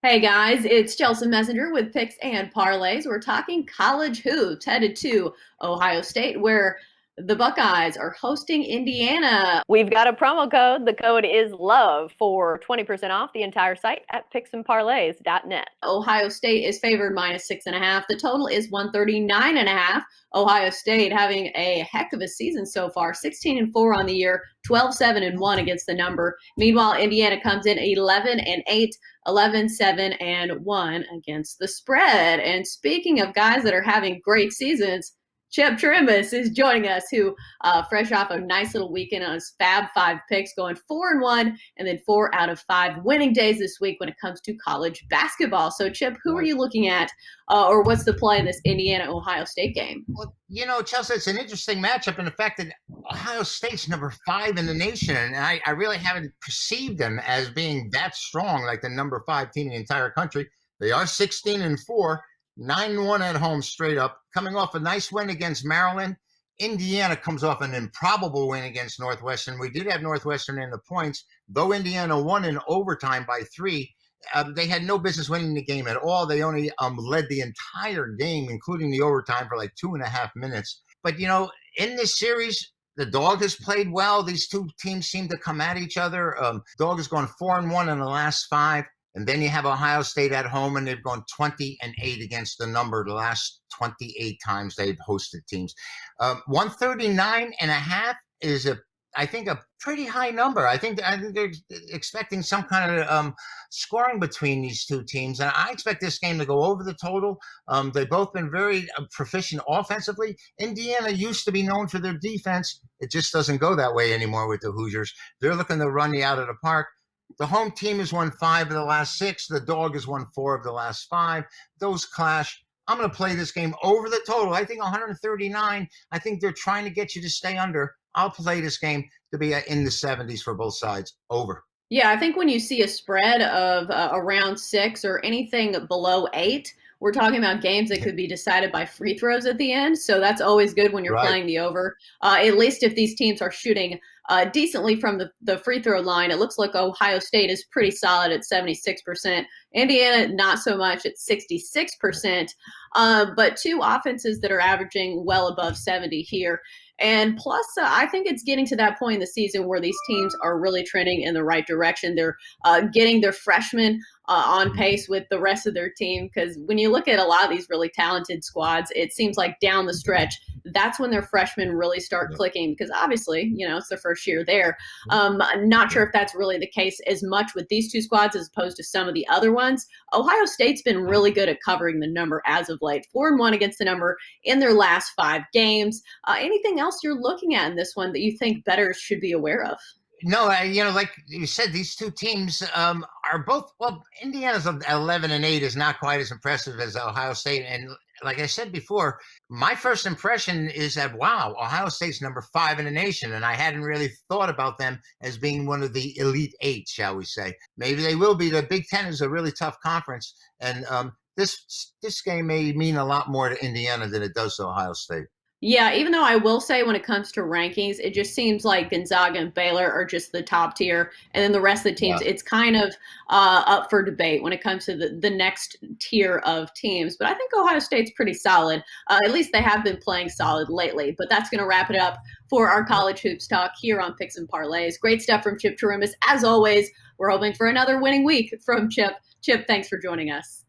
Hey guys, it's Chelsa Messenger with Picks and Parlays. We're talking college hoops headed to Ohio State, where the Buckeyes are hosting Indiana. We've got a promo code. The code is LOVE for 20% off the entire site at picksandparlays.net. Ohio State is favored -6.5. The total is 139.5. Ohio State having a heck of a season so far, 16-4 on the year, 12-7-1 against the number. Meanwhile, Indiana comes in 11-8, 11-7-1 against the spread. And speaking of guys that are having great seasons, Chirimbes is joining us, who fresh off a nice little weekend on his Fab Five picks, going 4-1, and then 4 out of 5 winning days this week when it comes to college basketball. So, Chip, who are you looking at, or what's the play in this Indiana Ohio State game? Well, Chelsea, it's an interesting matchup in the fact that Ohio State's number 5 in the nation, and I really haven't perceived them as being that strong, like the number 5 team in the entire country. They are 16-4. 9-1 at home straight up, coming off a nice win against Maryland. Indiana comes off an improbable win against Northwestern. We did have Northwestern in the points, though Indiana won in overtime by 3. They had no business winning the game at all. They only led the entire game, including the overtime, for like 2.5 minutes. But, in this series, the Dog has played well. These two teams seem to come at each other. Dog has gone 4-1 in the last 5. And then you have Ohio State at home, and they've gone 20-8 against the number the last 28 times they've hosted teams. 139.5 is I think a pretty high number. I think they're expecting some kind of scoring between these two teams, and I expect this game to go over the total. They've both been very proficient offensively. Indiana used to be known for their defense. It just doesn't go that way anymore with the Hoosiers. They're looking to run you out of the park. The home team has won 5 of the last 6. The Dog has won 4 of the last 5. Those clash. I'm going to play this game over the total. I think 139. I think they're trying to get you to stay under. I'll play this game to be in the 70s for both sides. Over. Yeah, I think when you see a spread of around 6 or anything below 8, we're talking about games that could be decided by free throws at the end. So that's always good when you're playing the over. At least if these teams are shooting decently from the free throw line. It looks like Ohio State is pretty solid at 76%. Indiana, not so much at 66%. But two offenses that are averaging well above 70 here. And plus, I think it's getting to that point in the season where these teams are really trending in the right direction. They're getting their freshmen on pace with the rest of their team, because when you look at a lot of these really talented squads, it seems like down the stretch, that's when their freshmen really start clicking, because obviously, it's their first year there. Not sure if that's really the case as much with these two squads as opposed to some of the other ones. Ohio State's been really good at covering the number as of late, 4-1 against the number in their last 5 games. Anything else you're looking at in this one that you think bettors should be aware of? No, like you said, these two teams are both, well, Indiana's 11-8 is not quite as impressive as Ohio State. And like I said before, my first impression is that, wow, Ohio State's number 5 in the nation. And I hadn't really thought about them as being one of the Elite 8, shall we say. Maybe they will be. The Big Ten is a really tough conference. And this game may mean a lot more to Indiana than it does to Ohio State. Yeah, even though I will say when it comes to rankings, it just seems like Gonzaga and Baylor are just the top tier. And then the rest of the teams, it's kind of up for debate when it comes to the next tier of teams. But I think Ohio State's pretty solid. At least they have been playing solid lately. But that's going to wrap it up for our college hoops talk here on Picks and Parlays. Great stuff from Chip Chirimbes. As always, we're hoping for another winning week from Chip. Chip, thanks for joining us.